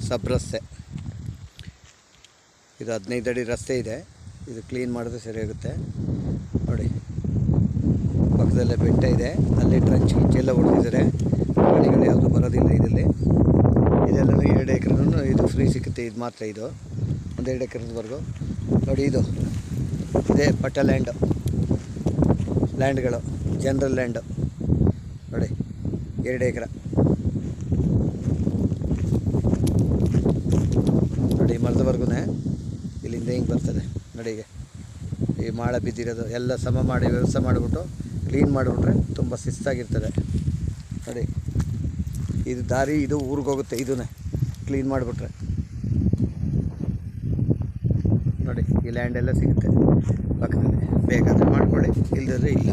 ಸಬ್ ರಸ್ತೆ. ಇದು 15 ಅಡಿ ರಸ್ತೆ ಇದೆ. ಇದು ಕ್ಲೀನ್ ಮಾಡಿದ್ರೆ ಸರಿಯಾಗುತ್ತೆ. ನೋಡಿ, ಪಕ್ಕದಲ್ಲೇ ಬೆಟ್ಟ ಇದೆ, ಅಲ್ಲಿ ಟ್ರಂಚ್ ಗಿಂಚೆಲ್ಲ ಹೊಡೆದಿದ್ದಾರೆ. ಗಾಡಿಗಳು ಯಾವುದು ಬರೋದಿಲ್ಲ ಇದರಲ್ಲಿ. ಇದೆಲ್ಲ 2 ಎಕರೆನೂ ಇದು ಫ್ರೀ ಸಿಗುತ್ತೆ. ಇದು ಮಾತ್ರ ಇದು 1-2 ಎಕರೆವರೆಗೂ. ನೋಡಿ, ಇದೇ ಪಟ್ಟ ಲ್ಯಾಂಡ್ಗಳು, ಜನರಲ್ ಲ್ಯಾಂಡು. ನೋಡಿ, 2 ಎಕರೆ. ನೋಡಿ, ಮರದವರೆಗೂ ಇಲ್ಲಿಂದ ಹಿಂಗೆ ಬರ್ತದೆ. ನೋಡಿ, ಈ ಮಾಳ ಬಿದ್ದಿರೋದು ಎಲ್ಲ ಸಮ ಮಾಡಿ ವ್ಯವಸ್ಥೆ ಮಾಡಿಬಿಟ್ಟು ಕ್ಲೀನ್ ಮಾಡಿಬಿಟ್ರೆ ತುಂಬ ಶಿಸ್ತಾಗಿರ್ತದೆ. ನೋಡಿ, ಇದು ದಾರಿ, ಇದು ಊರಿಗೆ ಹೋಗುತ್ತೆ. ಇದನ್ನೇ ಕ್ಲೀನ್ ಮಾಡಿಬಿಟ್ರೆ ನೋಡಿ, ಈ ಲ್ಯಾಂಡ್ ಎಲ್ಲ ಸಿಗುತ್ತೆ ಪಕ್ಕದಲ್ಲಿ. ಬೇಕಾದರೆ ಮಾಡ್ಕೊಳ್ಳಿ, ಇಲ್ಲದ್ರೆ ಇಲ್ಲ.